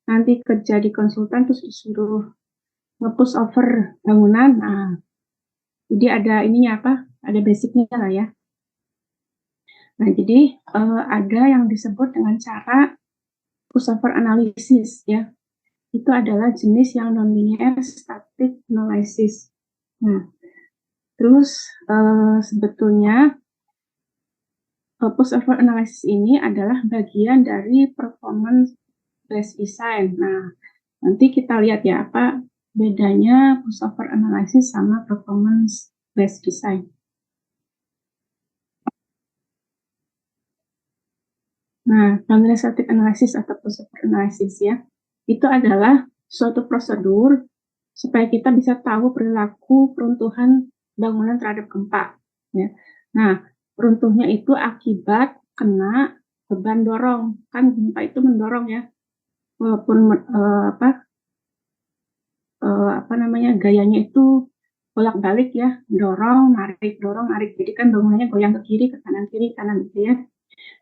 nanti kerja di konsultan terus disuruh nge-push over bangunan. Nah, jadi ada ininya apa? Ada basicnya lah ya. Nah, jadi ada yang disebut dengan cara push over analysis ya. Itu adalah jenis yang non-linear static analysis. Nah, terus sebetulnya push over analysis ini adalah bagian dari performance based design. Nah, nanti kita lihat ya apa bedanya push over analysis sama performance based design. Nah, non-linear static analysis atau push over analysis ya, itu adalah suatu prosedur supaya kita bisa tahu perilaku peruntuhan bangunan terhadap gempa. Ya. Nah, runtuhnya itu akibat kena beban dorong. Kan gempa itu mendorong ya, walaupun apa namanya gayanya itu bolak-balik ya, dorong, narik. Jadi kan bangunannya goyang ke kiri, kanan gitu ya.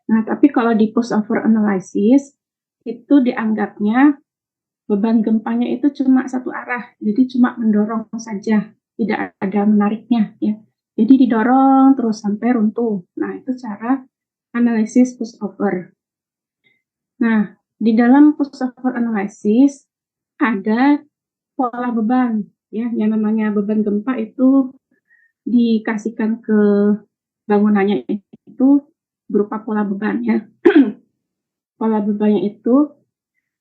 Nah, tapi kalau di push over analysis itu dianggapnya beban gempanya itu cuma satu arah, jadi cuma mendorong saja, tidak ada menariknya ya. Jadi didorong terus sampai runtuh. Nah, itu cara analisis push over. Nah, di dalam push over analysis ada pola beban ya, yang namanya beban gempa itu dikasihkan ke bangunannya itu berupa pola beban ya. Pola bebannya itu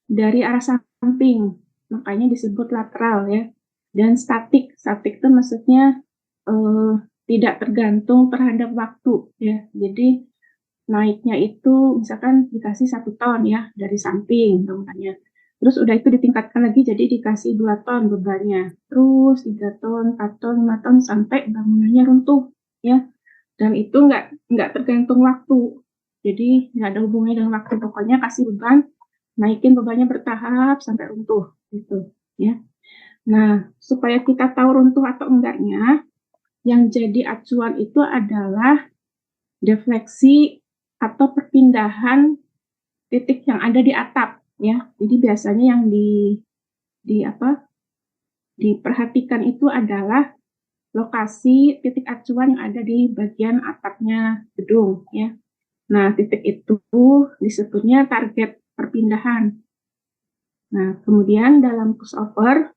dari arah samping, makanya disebut lateral ya. Dan statik itu maksudnya tidak tergantung terhadap waktu ya. Jadi naiknya itu misalkan dikasih 1 ton ya dari samping bangunannya. Terus udah itu ditingkatkan lagi jadi dikasih 2 ton bebannya. Terus 3 ton, 4 ton, 5 ton sampai bangunannya runtuh ya. Dan itu nggak tergantung waktu. Jadi nggak ada hubungannya dengan waktu. Pokoknya kasih beban, naikin bebannya bertahap sampai runtuh gitu ya. Nah, supaya kita tahu runtuh atau enggaknya, yang jadi acuan itu adalah defleksi atau perpindahan titik yang ada di atap ya. Jadi biasanya yang diperhatikan itu adalah lokasi titik acuan yang ada di bagian atapnya gedung ya. Nah, titik itu disebutnya target perpindahan. Nah, kemudian dalam push over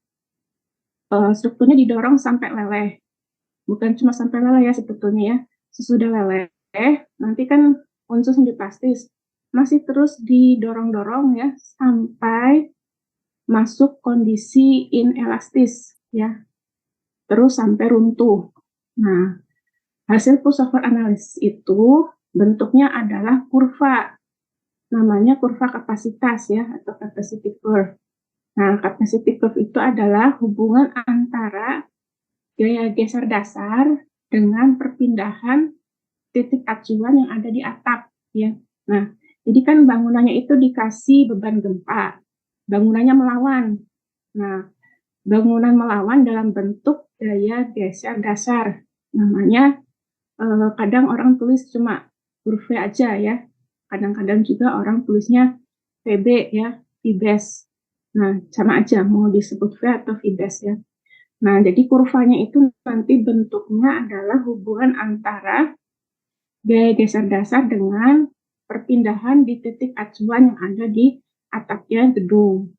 strukturnya didorong sampai leleh. Bukan cuma sampai leleh ya sebetulnya ya. Sesudah leleh, nanti kan unsur sendi plastis masih terus didorong-dorong ya sampai masuk kondisi inelastis ya. Terus sampai runtuh. Nah, hasil push over analysis itu bentuknya adalah kurva. Namanya kurva kapasitas ya atau capacity curve. Nah, capacity curve itu adalah hubungan antara gaya geser dasar dengan perpindahan titik acuan yang ada di atap ya. Nah, jadi kan bangunannya itu dikasih beban gempa. Bangunannya melawan. Nah, bangunan melawan dalam bentuk gaya geser dasar. Namanya kadang orang tulis cuma huruf V aja ya. Kadang-kadang juga orang tulisnya VB ya, VBES. Nah, sama aja mau disebut V atau VBES ya. Nah, jadi kurvanya itu nanti bentuknya adalah hubungan antara gaya geser dasar dengan perpindahan di titik acuan yang ada di atapnya gedung.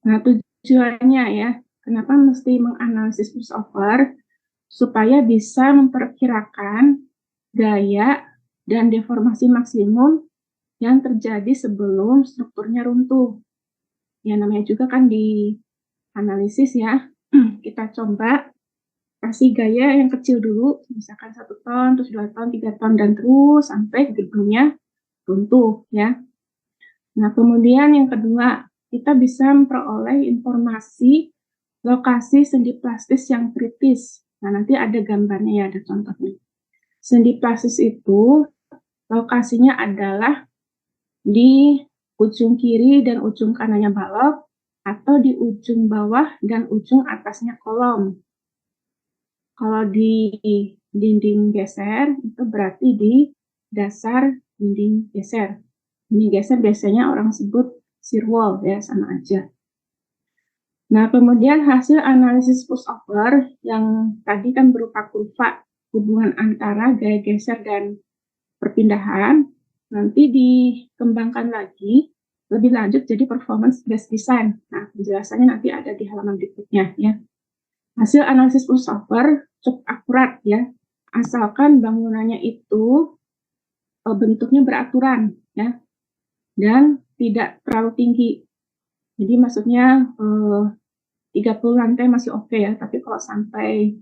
Nah, tujuannya ya, kenapa mesti menganalisis push over? Supaya bisa memperkirakan gaya dan deformasi maksimum yang terjadi sebelum strukturnya runtuh. Ya, namanya juga kan di analisis ya. Kita coba kasih gaya yang kecil dulu, misalkan 1 ton, terus 2 ton, 3 ton, dan terus sampai gedungnya runtuh ya. Nah, kemudian yang kedua, kita bisa memperoleh informasi lokasi sendi plastis yang kritis. Nah, nanti ada gambarnya ya, ada contohnya. Sendi plastis itu lokasinya adalah di ujung kiri dan ujung kanannya balok, atau di ujung bawah dan ujung atasnya kolom. Kalau di dinding geser, itu berarti di dasar dinding geser. Ini geser biasanya orang sebut shear wall ya, sama aja. Nah, kemudian hasil analisis pushover yang tadi kan berupa kurva hubungan antara gaya geser dan perpindahan, nanti dikembangkan lagi lebih lanjut jadi performance based design. Nah, penjelasannya nanti ada di halaman berikutnya ya. Hasil analisis pushover cukup akurat ya, asalkan bangunannya itu bentuknya beraturan ya, dan tidak terlalu tinggi. Jadi maksudnya 30 lantai masih oke ya, tapi kalau sampai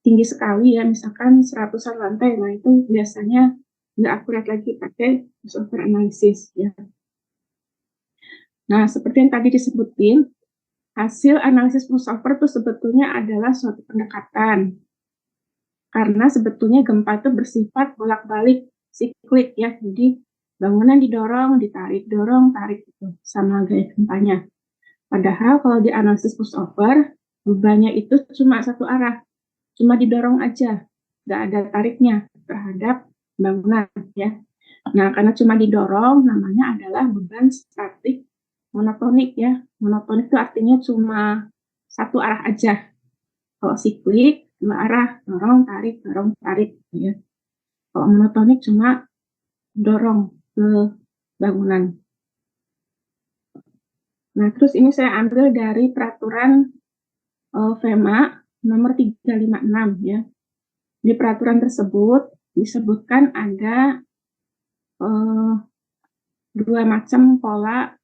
tinggi sekali ya, misalkan 100-an lantai, nah itu biasanya nggak akurat lagi pakai pushover analysis ya. Nah, seperti yang tadi disebutin, hasil analisis pushover itu sebetulnya adalah suatu pendekatan. Karena sebetulnya gempa itu bersifat bolak-balik, siklik ya. Jadi bangunan didorong, ditarik, dorong, tarik gitu, sama gaya gempanya. Padahal kalau di analisis pushover, bebannya itu cuma satu arah, cuma didorong aja, nggak ada tariknya terhadap bangunan ya. Nah, karena cuma didorong, namanya adalah beban statik monotonik ya. Monotonik itu artinya cuma satu arah aja. Kalau siklik, dua arah, dorong, tarik, ya. Kalau monotonik cuma dorong ke bangunan. Nah, terus ini saya ambil dari peraturan FEMA nomor 356 ya. Di peraturan tersebut disebutkan ada dua macam pola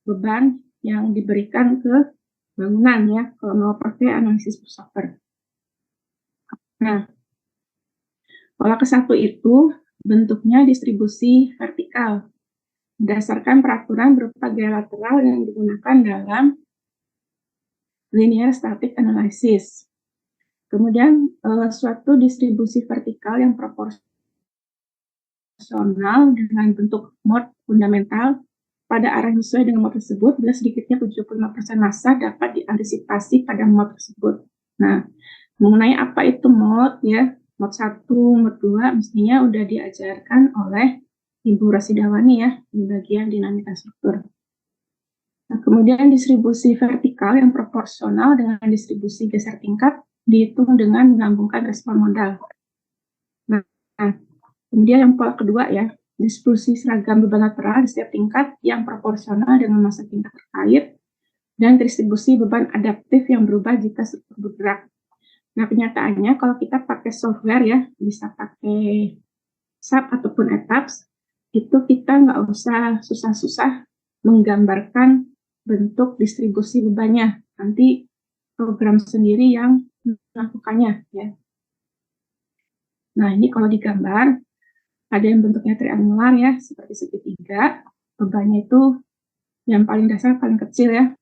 beban yang diberikan ke bangunan ya, kalau mau pakai analisis pushover. Nah, pola ke-1 itu bentuknya distribusi vertikal berdasarkan peraturan berupa gaya lateral yang digunakan dalam linear static analysis. Kemudian suatu distribusi vertikal yang proporsional dengan bentuk mode fundamental pada arah yang sesuai dengan mode tersebut, bila sedikitnya 75% massa dapat diantisipasi pada mode tersebut. Nah, mengenai apa itu mode ya, mode 1, mode 2 mestinya udah diajarkan oleh Ibu Rasidawani ya di bagian dinamika struktur. Nah, kemudian distribusi vertikal yang proporsional dengan distribusi geser tingkat dihitung dengan menggabungkan respon modal. Nah, kemudian yang pola kedua ya, distribusi seragam beban lateral di setiap tingkat yang proporsional dengan massa tingkat terkait, dan distribusi beban adaptif yang berubah jika struktur bergerak. Nah, kenyataannya kalau kita pakai software ya, bisa pakai SAP ataupun ETABS, itu kita nggak usah susah-susah menggambarkan bentuk distribusi bebannya. Nanti program sendiri yang melakukannya ya. Nah, ini kalau digambar, ada yang bentuknya triangular ya, seperti segitiga. Bebannya itu yang paling dasar, paling kecil ya.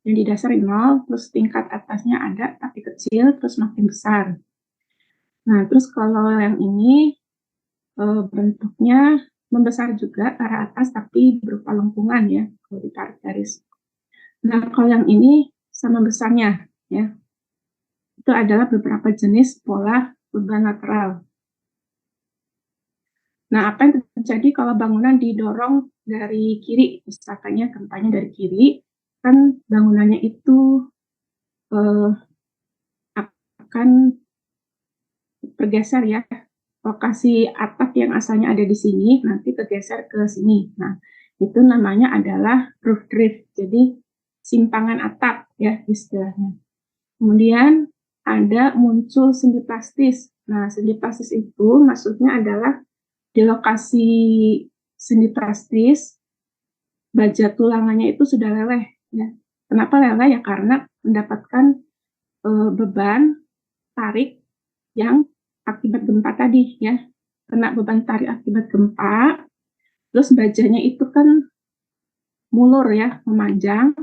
Yang di dasar 0, terus tingkat atasnya ada tapi kecil, terus makin besar. Nah, terus kalau yang ini bentuknya membesar juga ke arah atas tapi berupa lengkungan ya, kalau ditarik garis. Nah, kalau yang ini sama besarnya ya. Itu adalah beberapa jenis pola beban lateral. Nah, apa yang terjadi kalau bangunan didorong dari kiri, misalkannya gempanya dari kiri, kan bangunannya itu akan bergeser ya. Lokasi atap yang asalnya ada di sini, nanti bergeser ke sini. Nah, itu namanya adalah roof drift, jadi simpangan atap ya istilahnya. Kemudian ada muncul sendi plastis. Nah, sendi plastis itu maksudnya adalah di lokasi sendi plastis, baja tulangannya itu sudah leleh. Ya. Kenapa leleh? Ya karena mendapatkan beban tarik yang akibat gempa tadi ya. Kena beban tarik akibat gempa, terus bajanya itu kan mulur ya, memanjang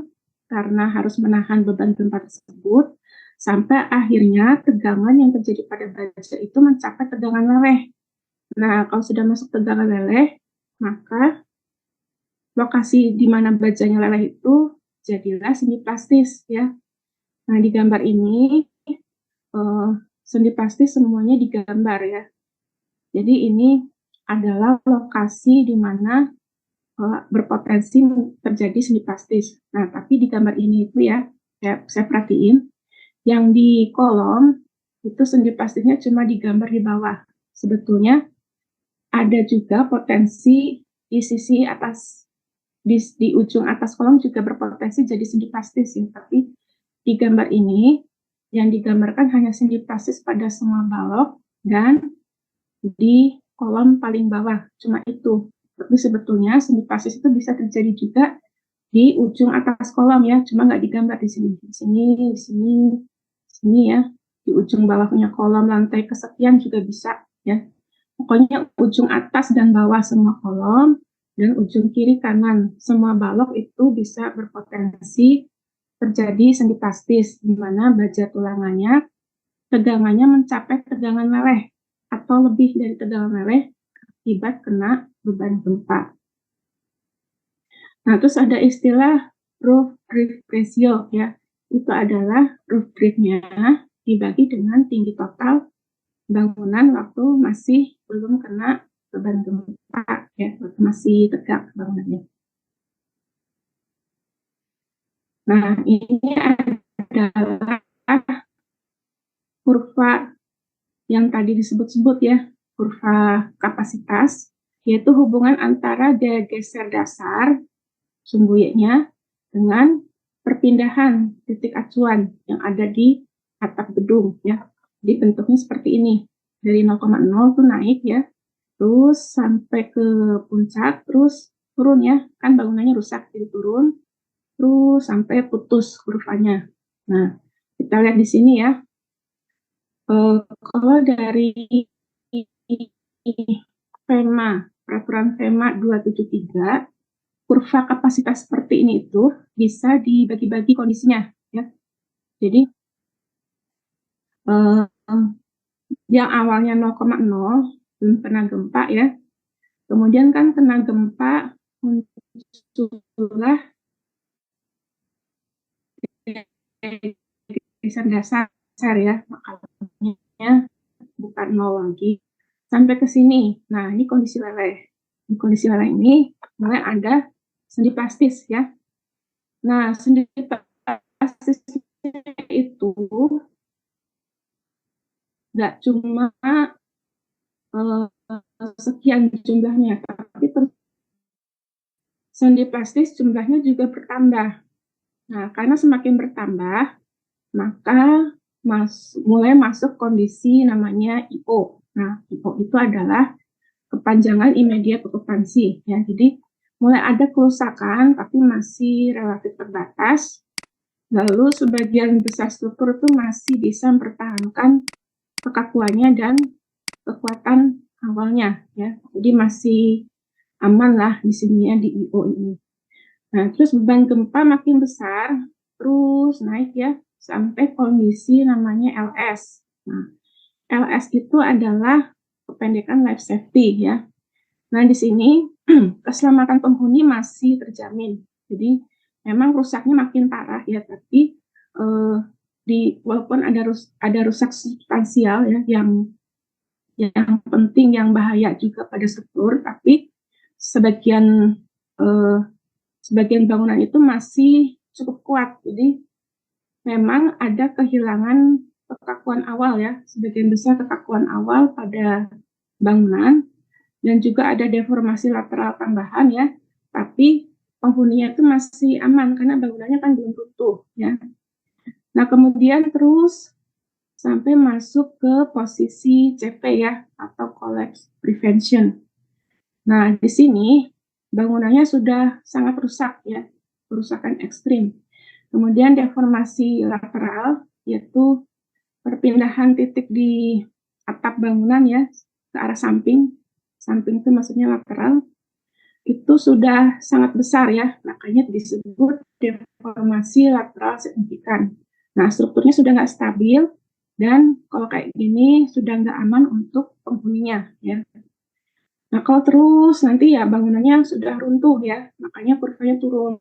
karena harus menahan beban gempa tersebut, sampai akhirnya tegangan yang terjadi pada baja itu mencapai tegangan leleh. Nah, kalau sudah masuk tegangan leleh, maka lokasi di mana bajanya leleh itu jadilah sendi plastis ya. Nah, di gambar ini sendi plastis semuanya digambar ya. Jadi ini adalah lokasi di mana berpotensi terjadi sendi plastis. Nah, tapi di gambar ini itu ya, saya perhatiin, yang di kolom itu sendi plastisnya cuma digambar di bawah. Sebetulnya ada juga potensi di sisi atas, di ujung atas kolom juga berpotensi jadi sendi plastis ya. Tapi di gambar ini yang digambarkan hanya sendi plastis pada semua balok dan di kolom paling bawah, cuma itu. Tapi sebetulnya sendi plastis itu bisa terjadi juga di ujung atas kolom ya, cuma nggak digambar di sini, di sini, di sini, di sini ya, di ujung bawahnya kolom lantai kesekian juga bisa ya. Pokoknya ujung atas dan bawah semua kolom dan ujung kiri kanan semua balok itu bisa berpotensi terjadi sendi plastis, di mana baja tulangannya tegangannya mencapai tegangan meleleh atau lebih dari tegangan meleleh akibat kena beban gempa. Nah, terus ada istilah roof drift ratio ya. Itu adalah roof driftnya dibagi dengan tinggi total bangunan waktu masih belum kena beban gempa ya, masih tegak bangunannya. Nah, ini adalah kurva yang tadi disebut-sebut ya, kurva kapasitas, yaitu hubungan antara daya geser dasar sumbu Y-nya dengan perpindahan titik acuan yang ada di atap gedung ya. Jadi bentuknya seperti ini. Dari 0,0 tuh naik ya, terus sampai ke puncak, terus turun ya. Kan bangunannya rusak, jadi turun, terus sampai putus kurvanya. Nah, kita lihat di sini ya. Kalau dari FEMA, peraturan FEMA 273, kurva kapasitas seperti ini itu bisa dibagi-bagi kondisinya ya. Jadi yang awalnya 0,0 belum kena gempa ya. Kemudian kan kena gempa muncullah geser dasar ya. Makanya bukan 0 lagi sampai ke sini. Nah, ini kondisi leleh. Di kondisi leleh ini mulai ada sendi plastis ya. Nah, sendi plastis itu nggak cuma sekian jumlahnya, tapi sendi plastis jumlahnya juga bertambah. Nah, karena semakin bertambah, maka mulai masuk kondisi namanya IO. Nah, IO itu adalah kepanjangan immediate occupancy ya. Jadi mulai ada kerusakan tapi masih relatif terbatas. Lalu sebagian besar struktur itu masih bisa mempertahankan kekakuannya dan kekuatan awalnya ya. Jadi masih aman lah di sini ya di IO ini. Nah, terus beban gempa makin besar, terus naik ya sampai kondisi namanya LS. Nah, LS itu adalah kependekan life safety ya. Nah, di sini keselamatan penghuni masih terjamin. Jadi memang rusaknya makin parah ya, tapi walaupun ada rusak substansial ya yang penting, yang bahaya juga pada struktur, tapi sebagian bangunan itu masih cukup kuat. Jadi memang ada kehilangan kekakuan awal ya, sebagian besar kekakuan awal pada bangunan, dan juga ada deformasi lateral tambahan ya, tapi penghuninya itu masih aman karena bangunannya kan belum runtuh ya. Nah, kemudian terus sampai masuk ke posisi CP ya, atau collapse prevention. Nah, di sini bangunannya sudah sangat rusak ya, kerusakan ekstrim. Kemudian deformasi lateral, yaitu perpindahan titik di atap bangunan ya ke arah samping. Samping itu maksudnya lateral. Itu sudah sangat besar ya, makanya disebut deformasi lateral signifikan. Nah, strukturnya sudah nggak stabil, dan kalau kayak gini sudah nggak aman untuk penghuninya ya. Nah, kalau terus nanti ya bangunannya sudah runtuh ya, makanya kurvanya turun.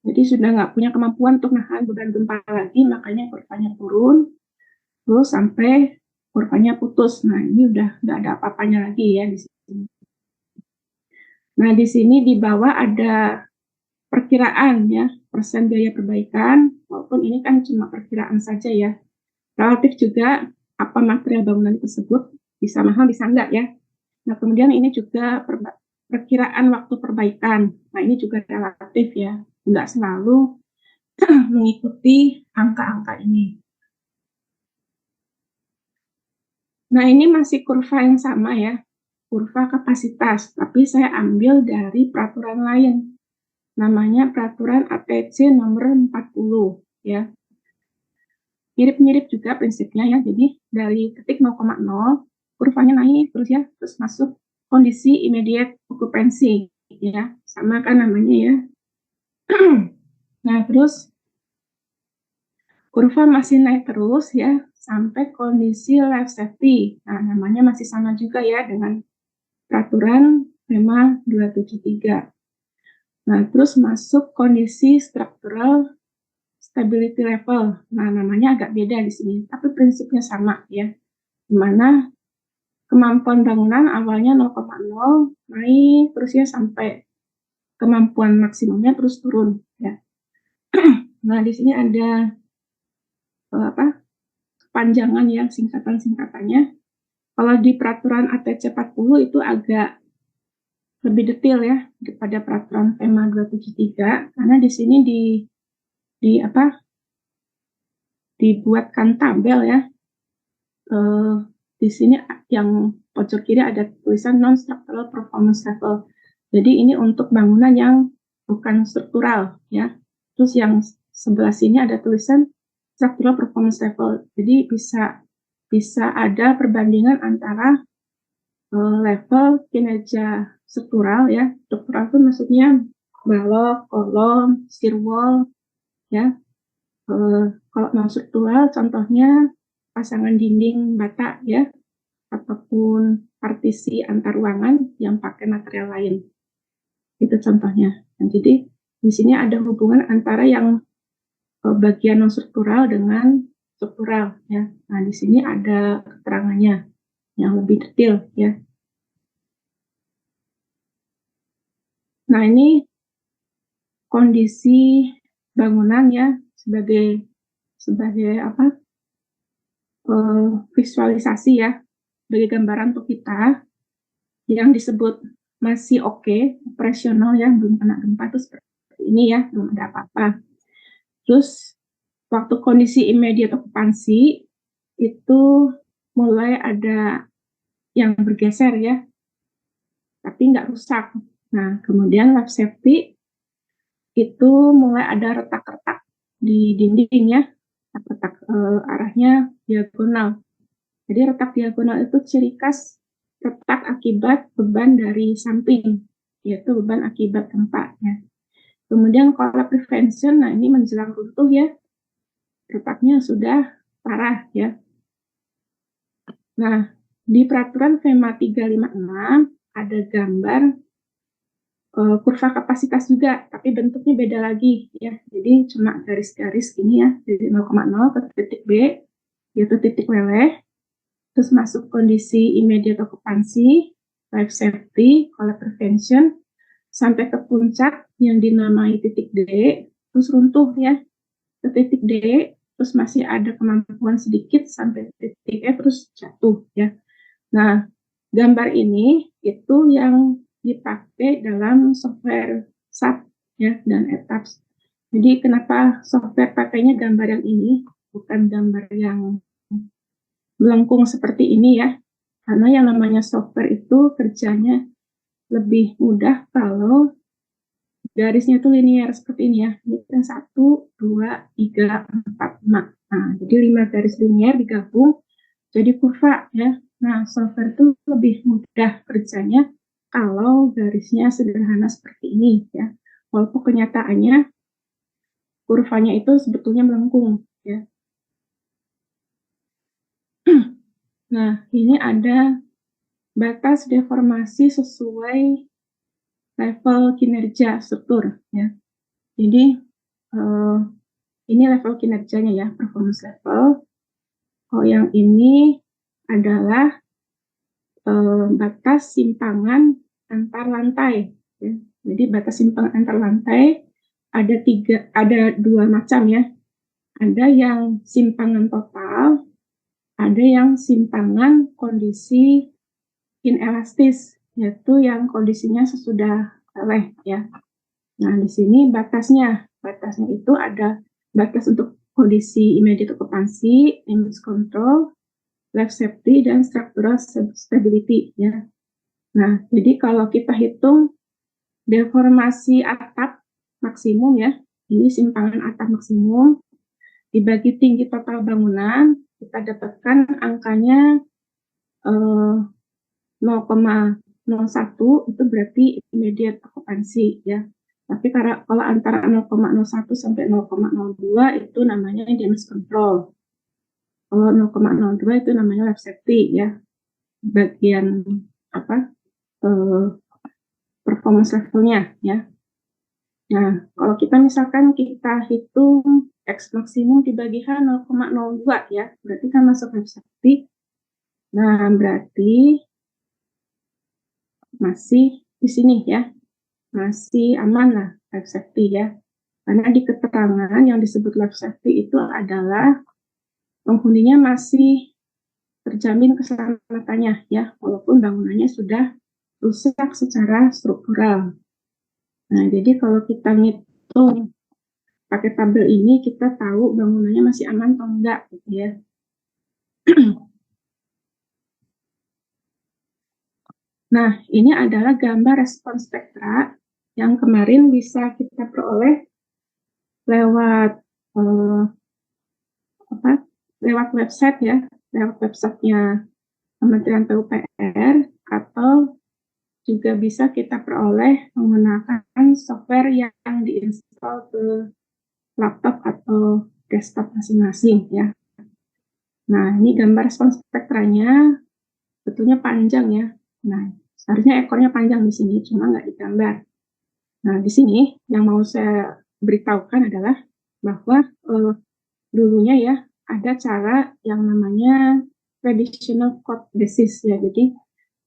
Jadi sudah nggak punya kemampuan untuk nahan beban gempa lagi, makanya kurvanya turun, terus sampai kurvanya putus. Nah, ini udah nggak ada apa-apanya lagi ya di sini. Nah, di sini di bawah ada perkiraan ya, persen biaya perbaikan, walaupun ini kan cuma perkiraan saja ya. Relatif juga apa material bangunan tersebut bisa mahal bisa enggak ya. Nah, kemudian ini juga perkiraan waktu perbaikan. Nah, ini juga relatif ya, enggak selalu mengikuti angka-angka ini. Nah, ini masih kurva yang sama ya, kurva kapasitas, tapi saya ambil dari peraturan lain. Namanya peraturan ATC nomor 40 ya. Mirip-mirip juga prinsipnya ya. Jadi dari titik 0,0 kurvanya naik terus ya, terus masuk kondisi immediate occupancy ya. Sama kan namanya ya. Nah, terus kurva masih naik terus ya sampai kondisi life safety. Nah, namanya masih sama juga ya dengan peraturan PEMA 273. Nah, terus masuk kondisi structural stability level. Nah, namanya agak beda di sini, tapi prinsipnya sama ya. Di mana kemampuan bangunan awalnya 0,0 naik terus ya sampai kemampuan maksimumnya terus turun ya. Nah, di sini ada kepanjangan ya, singkatan-singkatannya. Kalau di peraturan ATC 40 itu agak lebih detail ya daripada peraturan PEMA 273 karena di sini dibuatkan tabel ya. Di sini yang pojok kiri ada tulisan non-structural performance level. Jadi ini untuk bangunan yang bukan struktural ya. Terus yang sebelah sini ada tulisan structural performance level. Jadi bisa ada perbandingan antara level kinerja struktural ya. Struktural itu maksudnya balok, kolom, shear wall ya. Kalau mau struktural contohnya pasangan dinding bata ya, ataupun partisi antar ruangan yang pakai material lain. Itu contohnya. Nah, jadi di sini ada hubungan antara yang bagian non struktural dengan struktural ya. Nah, di sini ada keterangannya yang lebih detail ya. Nah, ini kondisi bangunan ya sebagai visualisasi ya, sebagai gambaran untuk kita yang disebut masih oke, operasional ya, belum kena gempa itu seperti ini ya, belum ada apa-apa. Terus waktu kondisi immediate occupancy itu mulai ada yang bergeser ya, tapi nggak rusak. Nah, kemudian life safety itu mulai ada retak-retak di dinding ya, retak arahnya diagonal. Jadi retak diagonal itu ciri khas retak akibat beban dari samping, yaitu beban akibat gempa ya. Kemudian collapse prevention, nah ini menjelang runtuh ya, retaknya sudah parah ya. Nah, di peraturan PEMA 356 ada gambar kurva kapasitas juga, tapi bentuknya beda lagi ya. Jadi cuma garis-garis gini ya, dari 0,0 ke titik B, yaitu titik leleh, terus masuk kondisi immediate occupancy, life safety, collapse prevention, sampai ke puncak yang dinamai titik D, terus runtuh ya ke titik D, terus masih ada kemampuan sedikit sampai titik E, terus jatuh ya. Nah, gambar ini itu yang dipakai dalam software SAP ya dan ETAPS. Jadi kenapa software pakainya gambar yang ini, bukan gambar yang melengkung seperti ini ya? Karena yang namanya software itu kerjanya lebih mudah kalau garisnya itu linear seperti ini ya. Ini kan 1, 2, 3, 4, 5. Nah, jadi 5 garis linear digabung jadi kurva ya. Nah, software itu lebih mudah kerjanya kalau garisnya sederhana seperti ini ya. Walaupun kenyataannya kurvanya itu sebetulnya melengkung ya. Nah, ini ada batas deformasi sesuai level kinerja struktur ya. Jadi ini level kinerjanya ya, performance level. Oh, yang ini adalah batas simpangan antar lantai Ya. Jadi batas simpangan antar lantai ada dua macam ya. Ada yang simpangan total, ada yang simpangan kondisi inelastis, yaitu yang kondisinya sesudah leleh ya. Nah, di sini batasnya itu ada batas untuk kondisi immediate occupancy, image control, life safety, dan structural stability ya. Nah, jadi kalau kita hitung deformasi atap maksimum ya, ini simpangan atap maksimum, dibagi tinggi total bangunan, kita dapatkan angkanya 0,01, itu berarti immediate occupancy ya. Tapi kalau antara 0,01 sampai 0,02 itu namanya damage control. Kalau 0,02 itu namanya life safety ya. Bagian apa? Performance levelnya ya. Nah, kalau kita hitung X maksimum dibagi H 0,02 ya, berarti kan masuk life safety. Nah, berarti masih di sini ya, masih aman lah life safety ya. Karena di keterangan yang disebut life safety itu adalah penghuninya masih terjamin keselamatannya ya, walaupun bangunannya sudah rusak secara struktural. Nah, jadi kalau kita ngitung pakai tabel ini, kita tahu bangunannya masih aman atau enggak gitu ya. Nah, ini adalah gambar respons spektra yang kemarin bisa kita peroleh lewat lewat website ya, lewat websitenya Kementerian PUPR, atau juga bisa kita peroleh menggunakan software yang diinstal ke laptop atau desktop masing-masing ya. Nah, ini gambar respons spektranya betulnya panjang ya. Nah, seharusnya ekornya panjang di sini, cuma nggak digambar. Nah, di sini yang mau saya beritahukan adalah bahwa dulunya ya ada cara yang namanya traditional code basis ya. Jadi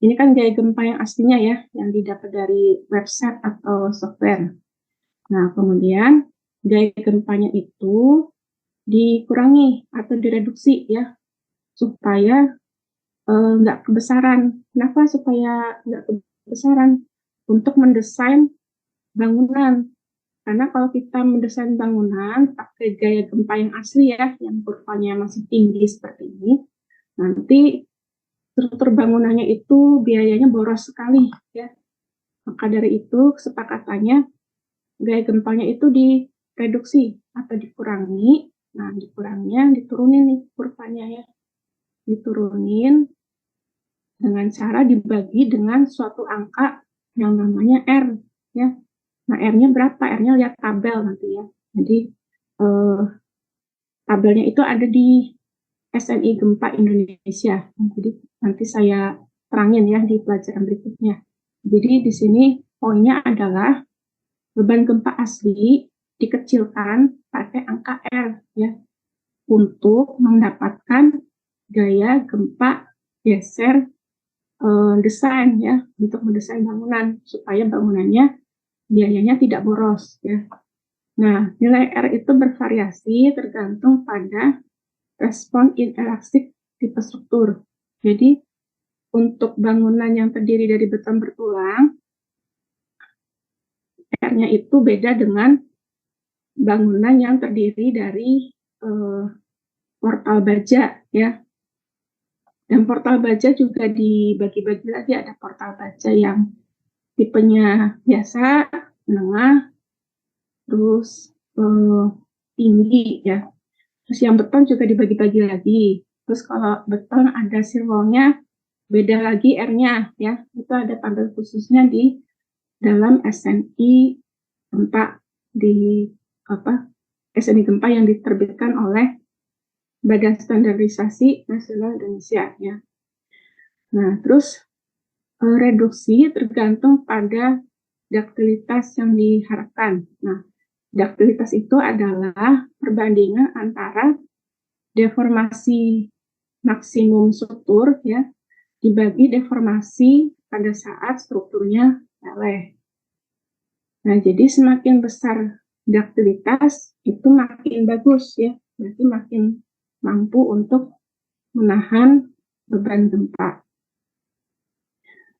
ini kan gaya gempa yang aslinya ya, yang didapat dari website atau software. Nah, kemudian gaya gempanya itu dikurangi atau direduksi ya, supaya nggak kebesaran. Kenapa supaya nggak kebesaran? Untuk mendesain bangunan. Karena kalau kita mendesain bangunan pakai gaya gempa yang asli ya, yang kurvanya masih tinggi seperti ini, nanti struktur bangunannya itu biayanya boros sekali ya. Maka dari itu kesepakatannya gaya gempanya itu direduksi atau dikurangi. Nah, dikuranginya diturunin nih kurvanya ya. Diturunin dengan cara dibagi dengan suatu angka yang namanya R ya. Nah, R-nya berapa? R-nya lihat tabel nanti ya. Jadi tabelnya itu ada di SNI Gempa Indonesia. Jadi nanti saya terangin ya di pelajaran berikutnya. Jadi di sini poinnya adalah beban gempa asli dikecilkan pakai angka R ya, untuk mendapatkan gaya gempa geser desain ya, untuk mendesain bangunan supaya bangunannya biayanya tidak boros ya. Nah, nilai R itu bervariasi tergantung pada respon inelastik tipe struktur. Jadi untuk bangunan yang terdiri dari beton bertulang, R-nya itu beda dengan bangunan yang terdiri dari portal baja ya. Dan portal baja juga dibagi-bagi lagi, ada portal baja yang tipenya biasa, menengah, terus tinggi ya. Terus yang beton juga dibagi-bagi lagi. Terus kalau beton ada silwalnya, beda lagi R-nya ya. Itu ada tabel khususnya di dalam SNI gempa, di SNI gempa yang diterbitkan oleh Badan Standarisasi Nasional Indonesia ya. Nah, terus reduksi tergantung pada daktilitas yang diharapkan. Nah, daktilitas itu adalah perbandingan antara deformasi maksimum struktur ya dibagi deformasi pada saat strukturnya leleh. Nah, jadi semakin besar ductilitas itu makin bagus ya, berarti makin mampu untuk menahan beban gempa.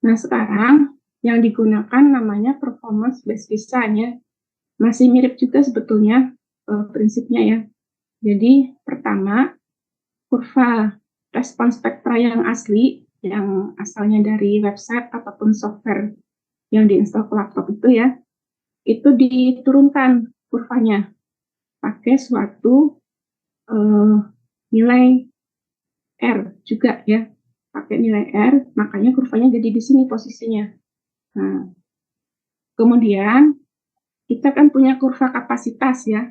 Nah, sekarang yang digunakan namanya performance based design ya. Masih mirip juga sebetulnya prinsipnya ya. Jadi pertama, kurva respons spektra yang asli, yang asalnya dari website ataupun software yang diinstal ke laptop itu diturunkan kurvanya pakai suatu nilai R juga ya, pakai nilai R, makanya kurvanya jadi di sini posisinya. Nah, kemudian kita kan punya kurva kapasitas ya.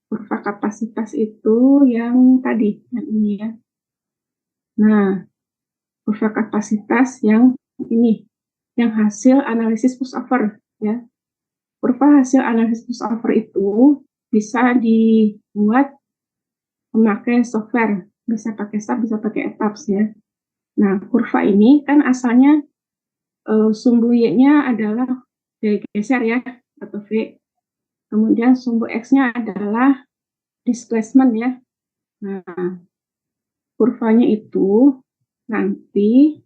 Kurva kapasitas itu yang tadi, yang ini ya. Nah, kurva kapasitas yang ini, yang hasil analisis pushover ya. Kurva hasil analisis pushover itu bisa dibuat memakai software, bisa pakai SAP, bisa pakai ETABS ya. Nah, kurva ini kan asalnya sumbu Y-nya adalah geser ya, atau V. Kemudian sumbu X-nya adalah displacement ya. Nah, kurvanya itu nanti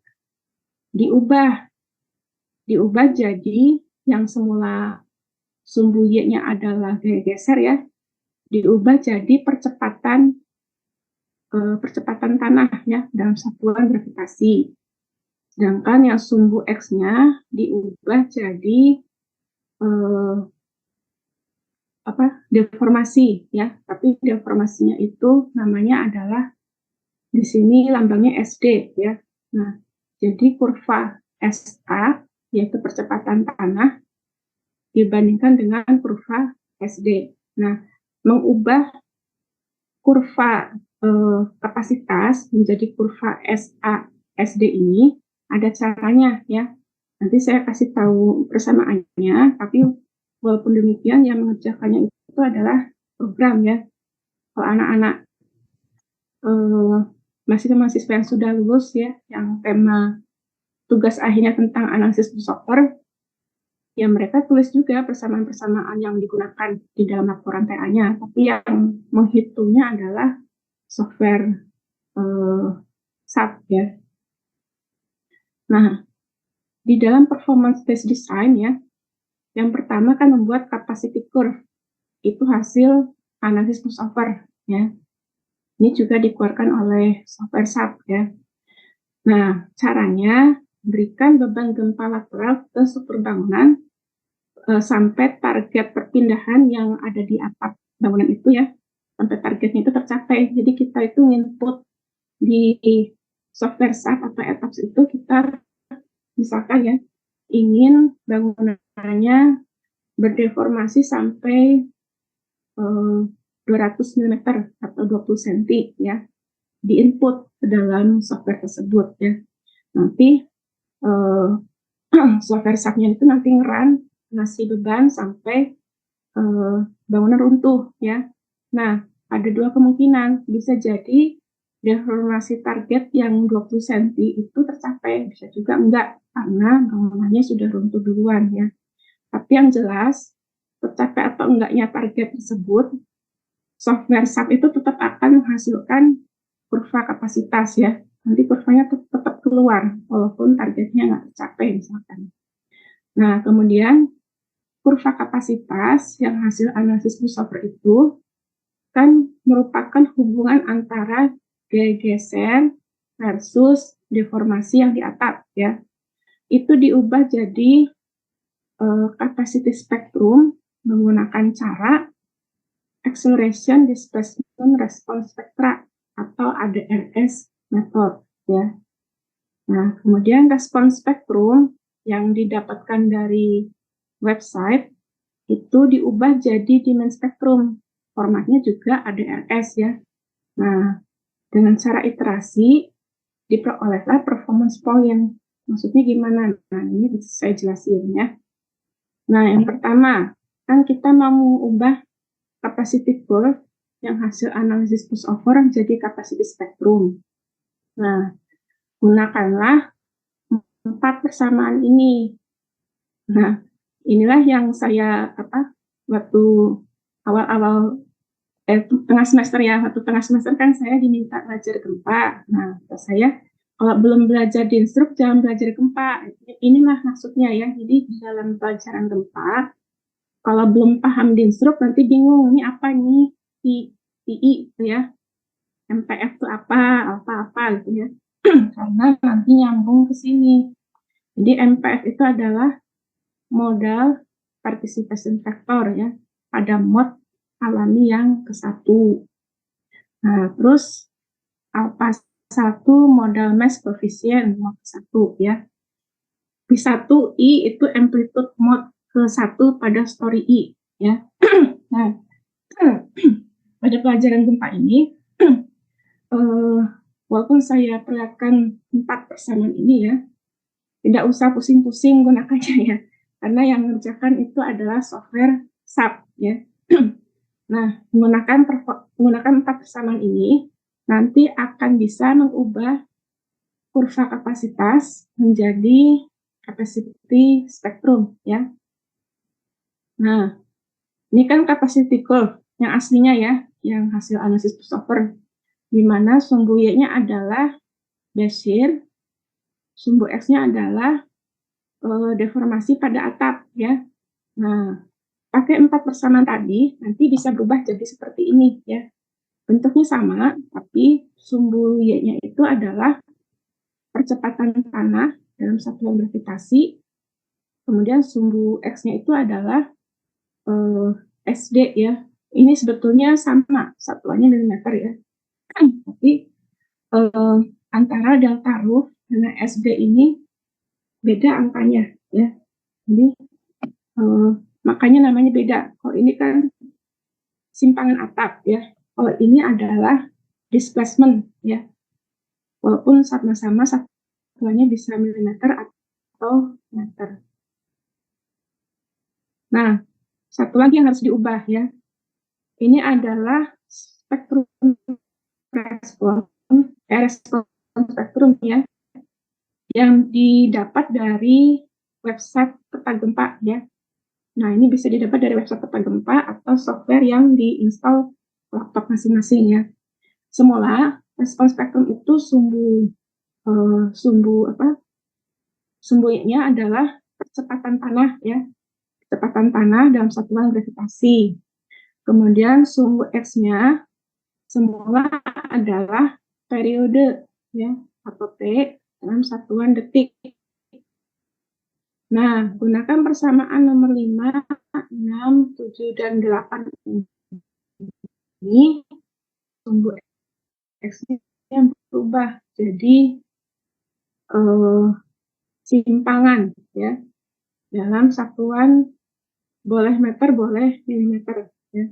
diubah jadi yang semula sumbu Y-nya adalah geser ya, diubah jadi percepatan tanah ya dalam satuan gravitasi. Sedangkan yang sumbu X-nya diubah jadi deformasi ya, tapi deformasinya itu namanya adalah di sini lambangnya SD ya. Nah, jadi kurva SA yaitu percepatan tanah dibandingkan dengan kurva SD. Nah, mengubah kurva kapasitas menjadi kurva SA SD ini ada caranya ya. Nanti saya kasih tahu persamaannya, tapi walaupun demikian yang mengerjakannya itu adalah program ya. Kalau anak-anak mahasiswa yang sudah lulus ya, yang tema tugas akhirnya tentang analisis software, ya mereka tulis juga persamaan-persamaan yang digunakan di dalam laporan TA-nya, tapi yang menghitungnya adalah software SAP ya. Nah, di dalam performance based design ya, yang pertama kan membuat capacity curve, itu hasil analisis pushover ya. Ini juga dikeluarkan oleh software SAP ya. Nah, caranya berikan beban gempa lateral ke struktur bangunan sampai target perpindahan yang ada di atap bangunan itu ya, sampai targetnya itu tercapai. Jadi kita itu input di software SAP atau ETABS itu kita misalkan ya ingin bangunannya berdeformasi sampai 200 mm atau 20 cm ya, di input ke dalam software tersebut ya. Nanti software SAP-nya itu nanti ngasih beban sampai bangunan runtuh ya. Nah, ada dua kemungkinan, bisa jadi deformasi target yang 20 cm itu tercapai, bisa juga enggak karena bangunannya sudah runtuh duluan ya. Tapi yang jelas tercapai atau enggaknya target tersebut, software SAP itu tetap akan menghasilkan kurva kapasitas ya. Nanti kurvanya tetap keluar walaupun targetnya nggak tercapai misalkan. Nah, kemudian kurva kapasitas yang hasil analisis pushover itu kan merupakan hubungan antara gaya geser versus deformasi yang di atap ya. Itu diubah jadi capacity spectrum menggunakan cara acceleration displacement response spectra atau ADRS method ya. Nah, kemudian respons spektrum yang didapatkan dari website itu diubah jadi dimensi spektrum. Formatnya juga ADRS ya. Nah, dengan cara iterasi diperolehlah performance point. Maksudnya gimana? Nah, ini bisa saya jelasin ya. Nah, yang pertama, kan kita mau mengubah capacity curve yang hasil analisis pushover jadi capacity spectrum. Nah, gunakanlah 4 persamaan ini. Nah, inilah yang saya waktu awal-awal tengah semester ya, waktu tengah semester kan saya diminta belajar gempa. Nah, saya kalau belum belajar di instruk jangan belajar gempa. Inilah maksudnya ya. Jadi di dalam pelajaran gempa, kalau belum paham di instruk nanti bingung ini apa nih TI gitu ya. MPF itu apa gitu ya. Karena nanti nyambung ke sini. Jadi MPF itu adalah modal participation factor ya pada mod alami yang ke-1. Nah, terus alpha 1 modal mass coefficient mod ke-1 ya. P1 I itu amplitude mod ke-1 pada story I ya. Nah, pada pelajaran gempa ini walaupun saya perlihatkan 4 persamaan ini ya, tidak usah pusing-pusing gunakannya ya. Karena yang mengerjakan itu adalah software SAP ya. Nah, menggunakan 4 persamaan ini nanti akan bisa mengubah kurva kapasitas menjadi capacity spectrum ya. Nah, ini kan capacity curve yang aslinya ya, yang hasil analisis pulsover, di mana sumbu Y-nya adalah base shear, sumbu X-nya adalah deformasi pada atap ya. Nah, pakai 4 persamaan tadi nanti bisa berubah jadi seperti ini ya. Bentuknya sama, tapi sumbu Y-nya itu adalah percepatan tanah dalam satuan gravitasi. Kemudian sumbu X-nya itu adalah SD ya. Ini sebetulnya sama, satuannya milimeter ya. Tapi antara delta roof dengan SD ini beda angkanya ya. Jadi makanya namanya beda. Kalau ini kan simpangan atap ya. Kalau ini adalah displacement ya. Walaupun sama-sama satuannya bisa milimeter atau meter. Nah, satu lagi yang harus diubah ya. Ini adalah spektrum respon spektrum ya, yang didapat dari website peta gempa ya. Nah, ini bisa didapat dari website peta gempa atau software yang diinstal laptop masing-masing ya. Semula respon spektrum itu sumbunya adalah kecepatan tanah ya, kecepatan tanah dalam satuan gravitasi. Kemudian sumbu X-nya semula adalah periode ya atau T dalam satuan detik. Nah, gunakan persamaan nomor 5, 6, 7, dan 8 ini sumbu X-nya berubah jadi simpangan ya dalam satuan boleh meter boleh milimeter ya.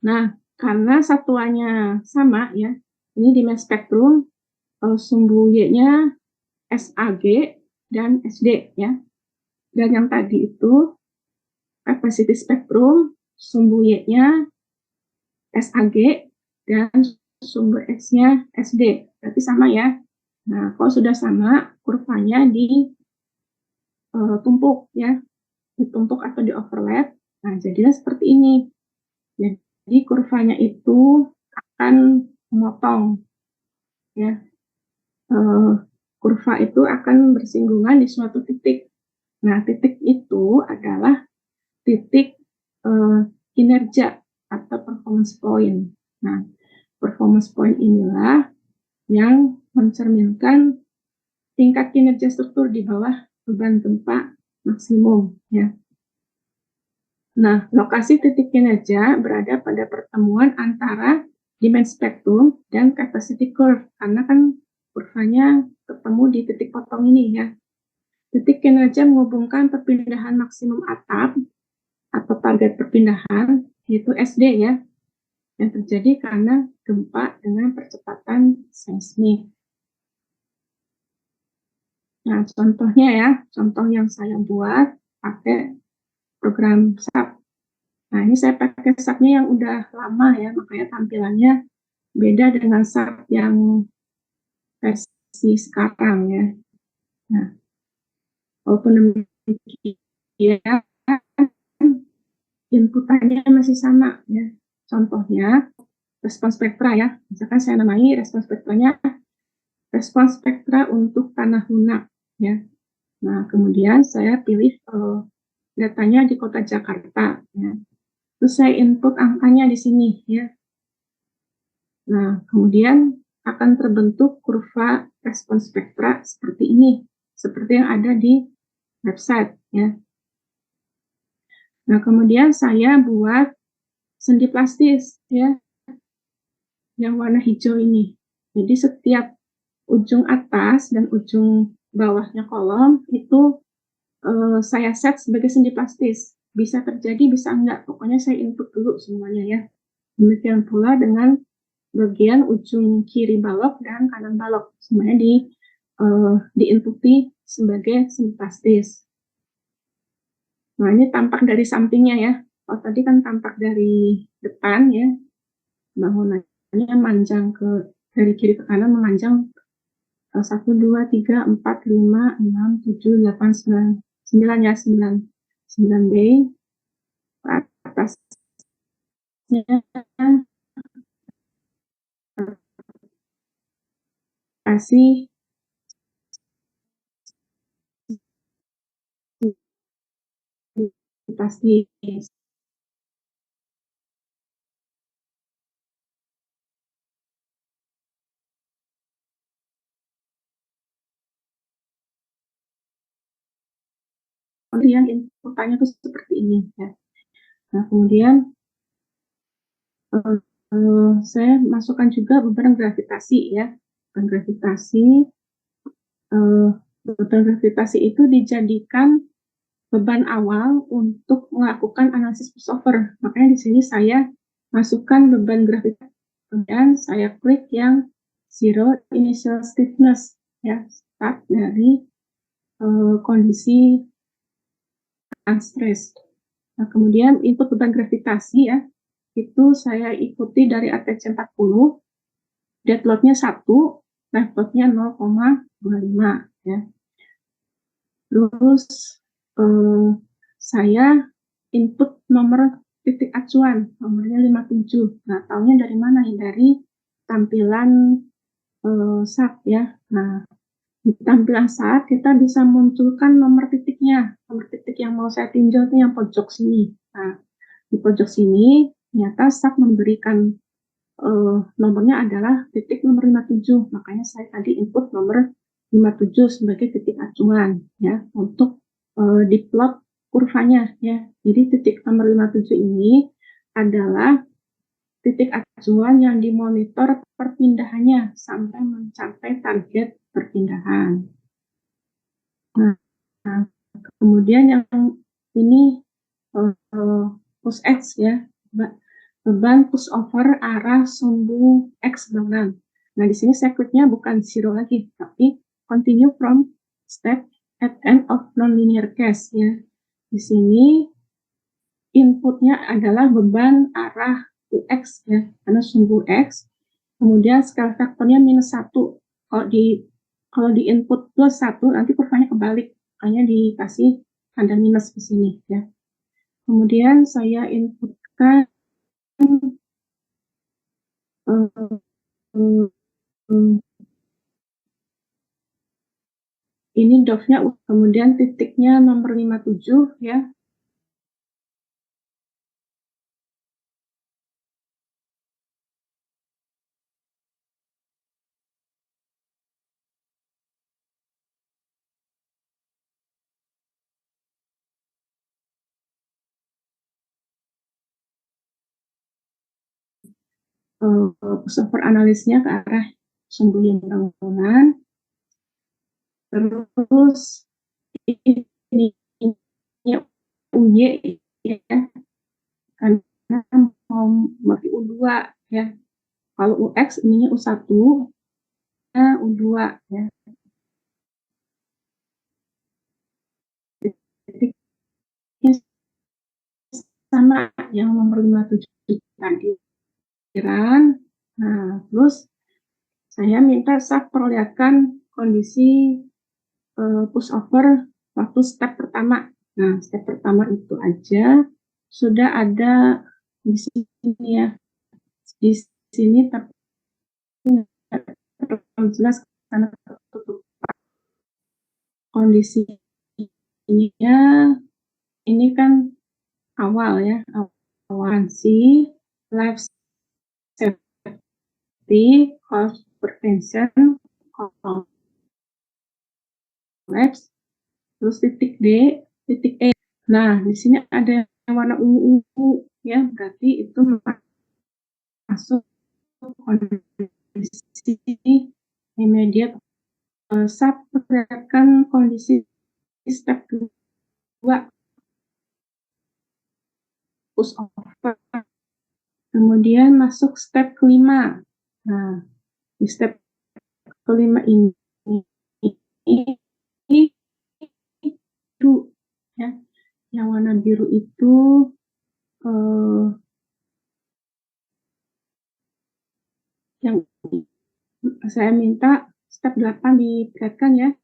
Nah, karena satuannya sama ya, ini di mass spektrum sumbu Y-nya SAG dan SD ya. Dan yang tadi itu capacity spektrum sumbu Y-nya SAG dan sumbu X-nya SD. Berarti sama ya. Nah, kalau sudah sama, kurvanya ditumpuk ya. Ditumpuk atau di overlap. Nah, jadilah seperti ini. Jadi kurvanya itu akan memotong ya. Kurva itu akan bersinggungan di suatu titik. Nah, titik itu adalah titik kinerja atau performance point. Nah, performance point inilah yang mencerminkan tingkat kinerja struktur di bawah beban gempa maksimum ya. Nah, lokasi titik kinerja berada pada pertemuan antara demand spektrum dan capacity curve karena kan kurvanya ketemu di titik potong ini ya. Titik kinerja menghubungkan perpindahan maksimum atap atau target perpindahan yaitu SD ya, yang terjadi karena gempa dengan percepatan seismik. Nah, contohnya ya, contoh yang saya buat pakai program SAP. Nah, ini saya pakai SAP-nya yang udah lama ya, makanya tampilannya beda dengan SAP yang versi sekarang ya. Nah, walaupun demikian, inputannya masih sama ya. Contohnya respons spektra ya. Misalkan saya namai respons spektranya respons spektra untuk tanah lunak ya. Nah, kemudian saya pilih datanya di kota Jakarta ya. Terus saya input angkanya di sini ya. Nah, kemudian akan terbentuk kurva respons spektra seperti ini, seperti yang ada di website ya. Nah, kemudian saya buat sendi plastis ya, yang warna hijau ini. Jadi setiap ujung atas dan ujung bawahnya kolom itu saya set sebagai sendi plastis. Bisa terjadi, bisa enggak. Pokoknya saya input dulu semuanya ya. Demikian pula dengan bagian ujung kiri balok dan kanan balok. Semuanya diinputi sebagai sendi plastis. Nah, ini tampak dari sampingnya ya. Kalau tadi kan tampak dari depan ya. Bangunannya manjang dari kiri ke kanan memanjang 1, 2, 3, 4, 5, 6, 7, 8, 9, 9 ya, 9 bay. Atasnya kasih pasti. Kemudian inputannya tuh seperti ini ya. Nah, kemudian saya masukkan juga beban gravitasi ya. Beban gravitasi itu dijadikan beban awal untuk melakukan analisis pushover. Makanya di sini saya masukkan beban gravitasi. Kemudian saya klik yang zero initial stiffness ya, start dari kondisi unstressed. Nah, kemudian input beban gravitasi ya, itu saya ikuti dari ATC 40, dead load-nya 1, left load-nya 0,25 ya. Terus saya input nomor titik acuan, nomornya 57. Nah, tahunya dari mana ya? Dari tampilan SAP ya. Nah, di tampilan SAP kita bisa munculkan nomor titiknya. Nomor titik yang mau saya tinjau itu yang pojok sini. Nah, di pojok sini ternyata SAP memberikan nomornya adalah titik nomor 57. Makanya saya tadi input nomor 57 sebagai titik acuan ya untuk diplot kurvanya ya. Jadi titik nomor 57 ini adalah titik acuan yang dimonitor perpindahannya sampai mencapai target perpindahan. Nah, kemudian yang ini push X ya, beban push over arah sumbu X bangunan. Nah, di sini saya kliknya bukan zero lagi, tapi continue from step at end of nonlinear case ya. Di sini inputnya adalah beban arah UX ya, karena sumbu X. Kemudian skala faktornya -1. Kalau di input +1 nanti kurvanya kebalik, makanya dikasih tanda minus di sini ya. Kemudian saya inputkan ini dovnya, kemudian titiknya nomor 57 ya. Pushover analisnya ke arah sumbu yang bangunan. Terus ini UY ya, karena mau pakai U2 ya. Kalau UX ininya U1, U2 ya. Titiknya sama yang nomor 57 tadi. Nah, terus saya minta SAP perlihatkan kondisi pushover waktu step pertama Nah, step pertama itu aja sudah ada di sini ya. Di sini tapi nggak terlalu jelas karena tertutup. Kondisinya ini kan awal ya, awal si life safety, cost prevention, collapse, terus titik D, titik E. Nah, di sini ada yang warna ungu ya, berarti itu masuk kondisi immediate. Saat pergerakan kondisi step 2 push over, kemudian masuk step kelima. Nah, di step kelima ini biru ya, yang warna biru itu yang saya minta step 8 diperhatikan ya.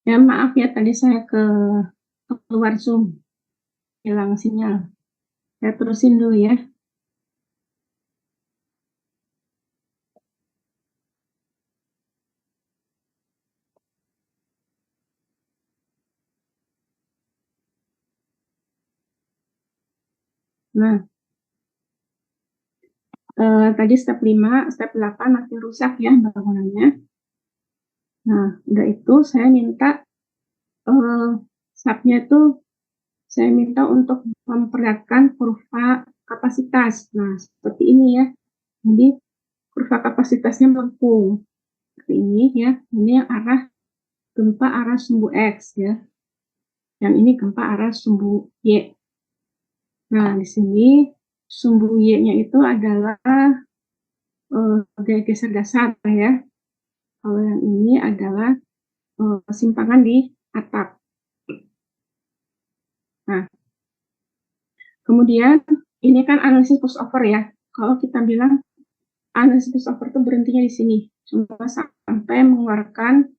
Ya maaf ya tadi saya keluar Zoom, hilang sinyal. Saya terusin dulu ya. Nah, tadi step 5, step 8 makin rusak ya bangunannya. Nah, udah itu saya minta subnya itu saya minta untuk memperlihatkan kurva kapasitas. Nah, seperti ini ya. Jadi kurva kapasitasnya melengkung seperti ini ya. Ini yang arah gempa arah sumbu X ya. Yang ini gempa arah sumbu Y. Nah, di sini sumbu Y-nya itu adalah gaya geser dasar ya. Kalau yang ini adalah simpangan di atap. Nah, kemudian ini kan analisis pushover ya. Kalau kita bilang analisis pushover itu berhentinya di sini, cuma sampai mengeluarkan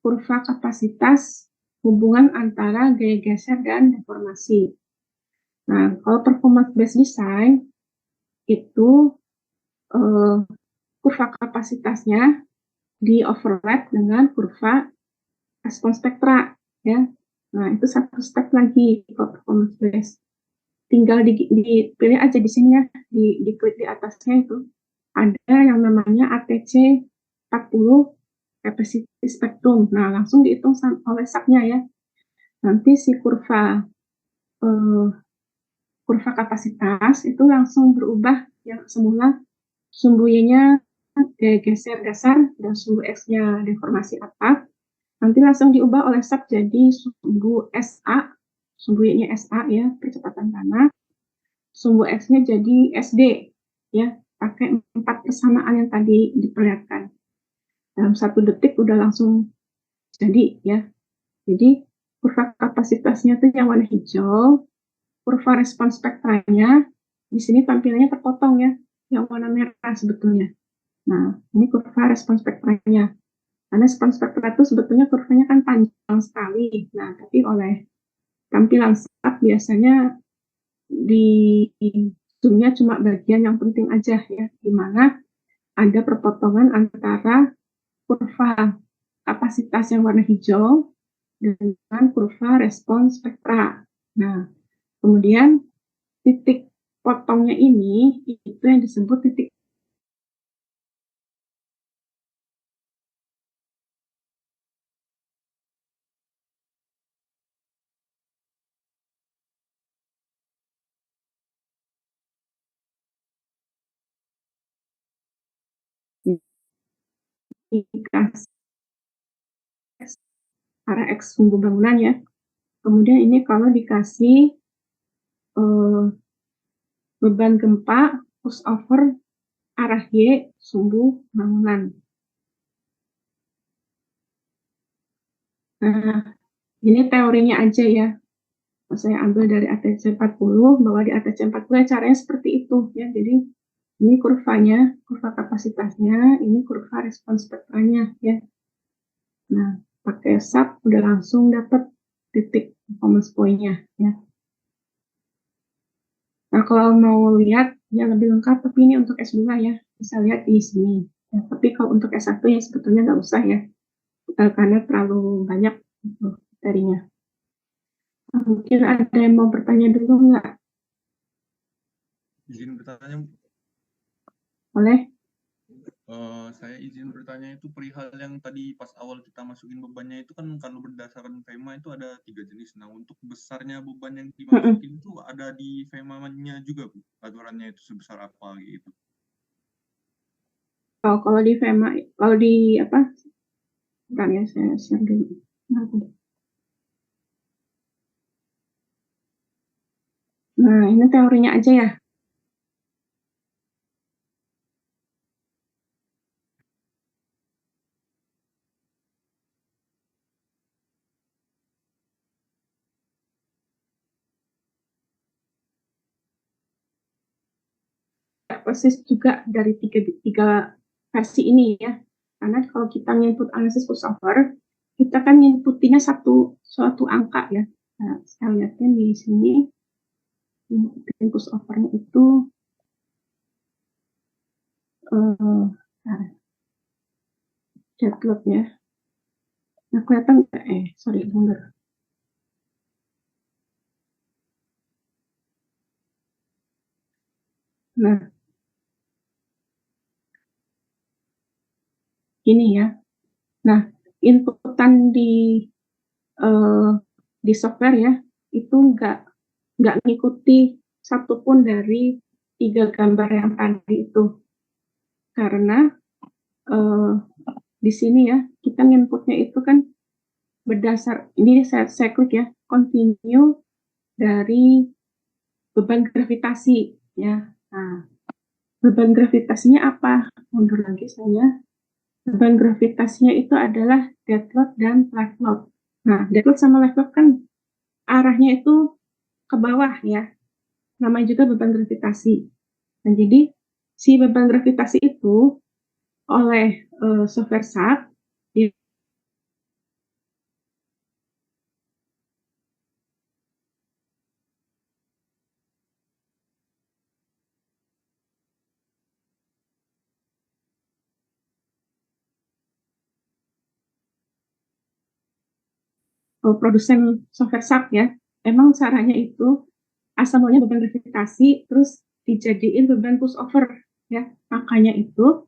kurva kapasitas hubungan antara gaya geser dan deformasi. Nah, kalau performance based design itu kurva kapasitasnya di overlap dengan kurva respons spektra ya. Nah, itu satu step lagi kalau performance based. Tinggal dipilih aja di sini ya, diklik di atasnya itu ada yang namanya ATC 40 capacity spectrum. Nah, langsung dihitung oleh SAP-nya ya. Nanti si kurva kapasitas itu langsung berubah yang semula sumbu Y-nya geser dasar dan sumbu X-nya deformasi atap. Nanti langsung diubah oleh SAP jadi sumbu SA, sumbu Y-nya SA ya, percepatan tanah. Sumbu X-nya jadi SD ya, pakai 4 persamaan yang tadi diperlihatkan. Dalam 1 detik udah langsung jadi ya. Jadi kurva kapasitasnya itu yang warna hijau, kurva respons spektranya di sini tampilannya terpotong ya, yang warna merah sebetulnya. Nah, ini kurva respons spektranya. Karena respons spektra itu sebetulnya kurvanya kan panjang sekali. Nah, tapi oleh tampilan SAP biasanya di zoomnya cuma bagian yang penting aja ya, di mana ada perpotongan antara kurva kapasitas yang warna hijau dengan kurva respons spektra. Nah, kemudian titik potongnya ini itu yang disebut titik dikasih arah X sumbu bangunan ya. Kemudian ini kalau dikasih beban gempa push over arah Y sumbu bangunan. Nah, ini teorinya aja ya. Saya ambil dari ATC 40, bahwa di ATC 40 caranya seperti itu ya. Jadi ini kurvanya, kurva kapasitasnya, ini kurva respons spektranya ya. Nah, pakai SAP udah langsung dapat titik performance point-nya ya. Nah, kalau mau lihat yang lebih lengkap, tapi ini untuk S2 ya, bisa lihat di sini. Ya, tapi kalau untuk S1 ya sebetulnya nggak usah ya, karena terlalu banyak materinya. Nah, mungkin ada yang mau bertanya dulu nggak? Izin bertanya. Boleh? Saya izin bertanya itu perihal yang tadi pas awal kita masukin bebannya itu kan kalau berdasarkan FEMA itu ada 3 jenis. Nah, untuk besarnya beban yang dimasukin itu ada di FEMA-nya juga, Bu? Aturannya itu sebesar apa gitu? Kalau di FEMA, kalau di apa? Bentar ya, saya share dulu. Nah, ini teorinya aja ya. Persis juga dari tiga versi ini ya. Karena kalau kita input analisis pushover, kita kan inputinya suatu angka ya. Nah, saya lihatkan di sini input pushovernya itu deadlock ya. Nah, kelihatan nggak? Sorry, benar. Nah, ini ya. Nah, inputan di software ya, itu nggak ngikuti satupun dari 3 gambar yang tadi itu. Karena di sini ya, kita inputnya itu kan berdasar, ini saya klik ya, continue dari beban gravitasi ya. Nah, beban gravitasinya apa? Mundur lagi saya. Beban gravitasinya itu adalah deadlock dan left load. Nah, deadlock sama left load kan arahnya itu ke bawah ya. Namanya juga beban gravitasi. Nah, jadi si beban gravitasi itu oleh software SAP produsen software SAP ya, emang caranya itu asal maunya beban gravitasi terus dijadiin beban pushover ya. Makanya itu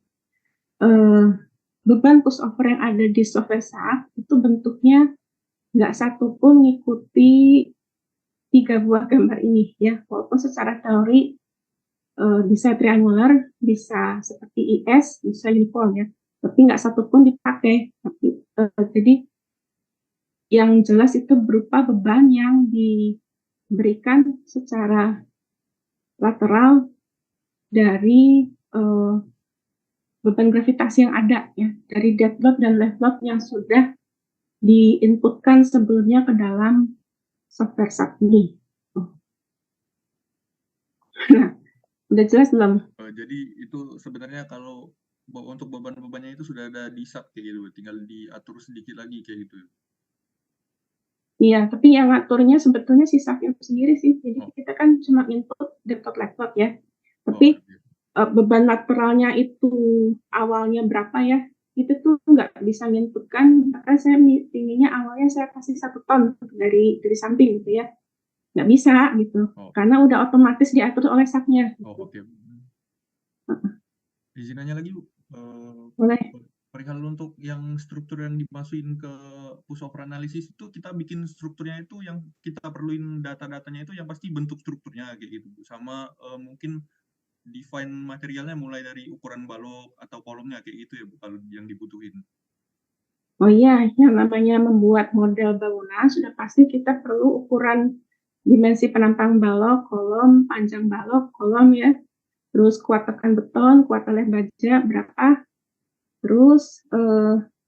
beban pushover yang ada di software SAP itu bentuknya nggak satu pun ngikuti 3 buah gambar ini ya. Walaupun secara teori bisa triangular, bisa seperti IS, bisa uniform ya. Tapi nggak satu pun dipakai. Tapi jadi yang jelas itu berupa beban yang diberikan secara lateral dari beban gravitasi yang ada ya, dari deadlock dan left load yang sudah diinputkan sebelumnya ke dalam software SAP ini. Nah, udah jelas belum? Jadi itu sebenarnya kalau untuk beban-bebannya itu sudah ada di SAP kayak gitu, tinggal diatur sedikit lagi kayak gitu. Iya, tapi yang ngaturnya sebetulnya si SAP itu sendiri sih. Jadi kita kan cuma input deadlock left load ya. Tapi beban lateralnya itu awalnya berapa ya, itu tuh nggak bisa nginputkan. Maka saya pinginnya awalnya saya kasih 1 ton dari samping gitu ya, nggak bisa gitu, karena udah otomatis diatur oleh SAP-nya gitu. Oke. Izin nanya lagi, Bu. Boleh. Perihal untuk yang struktur yang dimasukin ke pushover analisis itu kita bikin strukturnya itu yang kita perluin data-datanya itu yang pasti bentuk strukturnya kayak gitu, Bu. Sama mungkin define materialnya mulai dari ukuran balok atau kolomnya kayak gitu ya Bu, kalau yang dibutuhin. Oh iya, yang namanya membuat model bangunan sudah pasti kita perlu ukuran dimensi penampang balok, kolom, panjang balok, kolom ya. Terus kuat tekan beton, kuat oleh baja berapa. Terus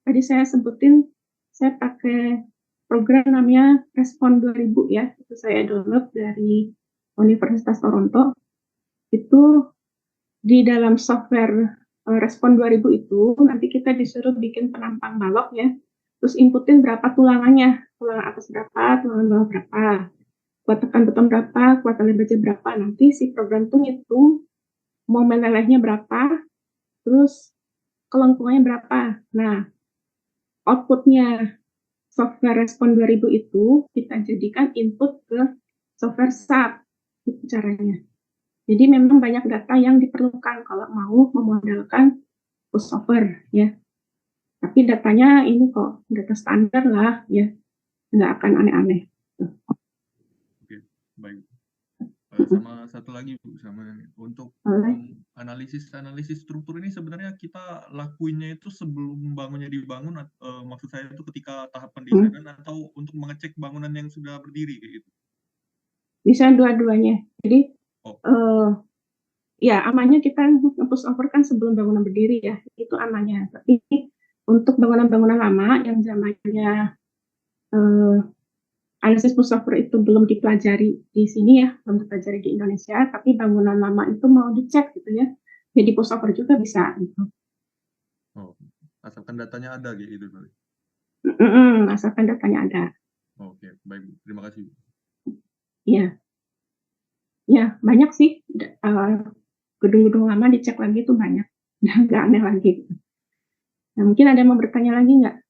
tadi saya sebutin saya pakai program namanya Respon 2000 ya. Itu saya download dari Universitas Toronto. Itu di dalam software Respon 2000 itu nanti kita disuruh bikin penampang balok ya, terus inputin berapa tulangannya, tulangan atas berapa, tulangan bawah berapa, kuat tekan beton berapa, kuat tali baja berapa, nanti si program tuh ngitung mau melelehnya berapa, terus kelengkungannya berapa. Nah, outputnya software Respon 2000 itu kita jadikan input ke software SAP, itu caranya. Jadi memang banyak data yang diperlukan kalau mau memodelkan pushover ya. Tapi datanya ini kok data standar lah ya, nggak akan aneh-aneh. Oke, baik. Sama satu lagi Bu, sama untuk analisis struktur ini sebenarnya kita lakuinnya itu sebelum bangunnya dibangun, maksud saya itu ketika tahap pendesainan atau untuk mengecek bangunan yang sudah berdiri kayak gitu. Bisa dua-duanya. Jadi ya amannya kita nge-push over kan sebelum bangunan berdiri ya, itu amannya. Tapi untuk bangunan-bangunan lama yang zamannya analisis push over itu belum dipelajari di sini ya, belum dipelajari di Indonesia, tapi bangunan lama itu mau dicek gitu ya, jadi push over juga bisa gitu. Oh, asalkan datanya ada gitu. Asalkan datanya ada. Oke, baik. Terima kasih. Iya. Ya, banyak sih gedung-gedung lama dicek lagi itu banyak. Nggak aneh lagi. Nah, mungkin ada yang mau bertanya lagi nggak?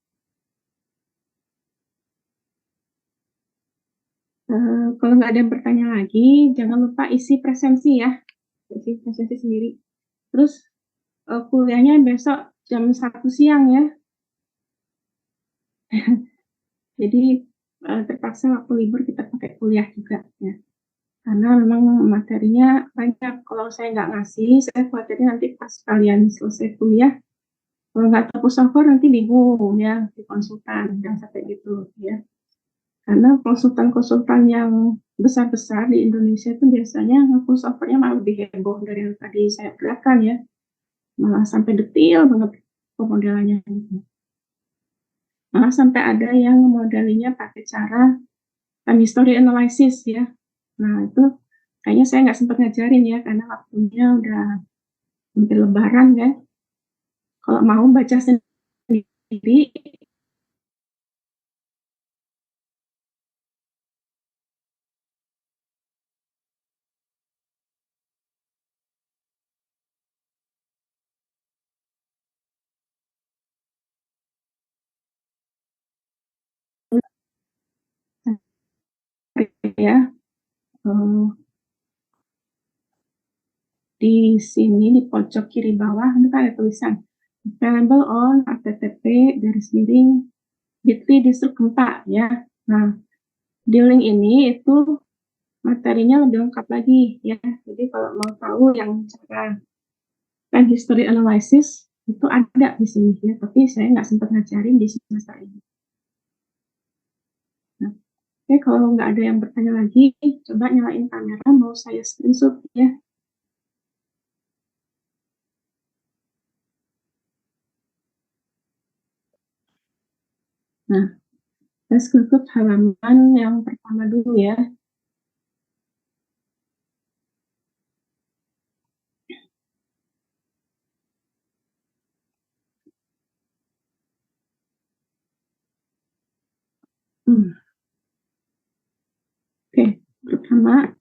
Kalau nggak ada yang bertanya lagi, jangan lupa isi presensi ya. Isi presensi sendiri. Terus kuliahnya besok jam 1 siang ya. Jadi terpaksa waktu libur kita pakai kuliah juga ya. Karena memang materinya banyak. Kalau saya nggak ngasih, saya khawatirnya nanti pas kalian selesai kuliah, kalau nggak tahu pushover nanti bingung ya di konsultan, jangan sampai gitu ya. Karena konsultan-konsultan yang besar-besar di Indonesia itu biasanya pushovernya malah lebih heboh dari yang tadi saya perlihatkan ya, malah sampai detail banget pemodelannya. Malah sampai ada yang modelinya pakai cara time history analysis ya. Nah itu kayaknya saya nggak sempat ngajarin ya karena waktunya udah hampir lebaran ya. Kalau mau baca sendiri, ya di sini di pojok kiri bawah itu ada tulisan available on http://bit.ly distrik gempa ya. Nah di link ini itu materinya lebih lengkap lagi ya. Jadi kalau mau tahu yang cara time history analysis itu ada di sini ya. Tapi saya nggak sempat ngajarin di semester ini. Nah, oke, kalau nggak ada yang bertanya lagi, coba nyalain kamera, mau saya screenshot ya. Nah, saya screenshot halaman yang pertama dulu ya. Oke, pertama,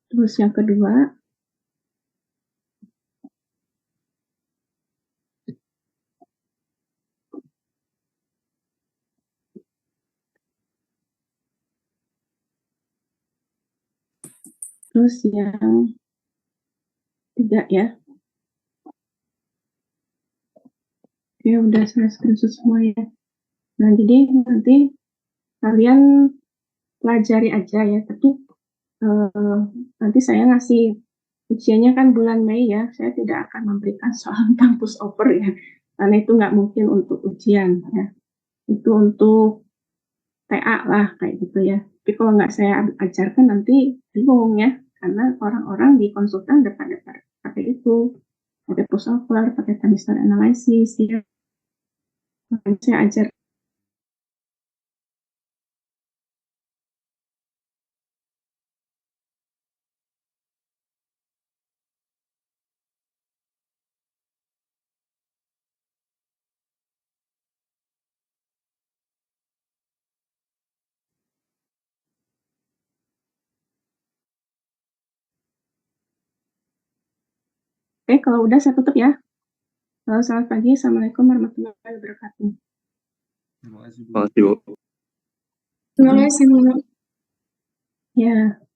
terus yang kedua, terus yang tiga ya. Ya udah saya screenshot semua ya. Nah, jadi nanti kalian pelajari aja ya, tapi nanti saya ngasih ujiannya kan bulan Mei ya, saya tidak akan memberikan soal tentang pushover ya, karena itu nggak mungkin untuk ujian ya, itu untuk TA lah kayak gitu ya. Tapi kalau nggak saya ajarkan nanti bingung ya, karena orang-orang di konsultan udah pada pakai itu, pakai pushover, pakai time series analysis ya. Makanya saya ajar. Oke, kalau udah saya tutup ya. Selamat pagi, assalamualaikum warahmatullahi wabarakatuh. Terima kasih, Bu. Terima kasih, Bu. Terima kasih, Bu. Ya.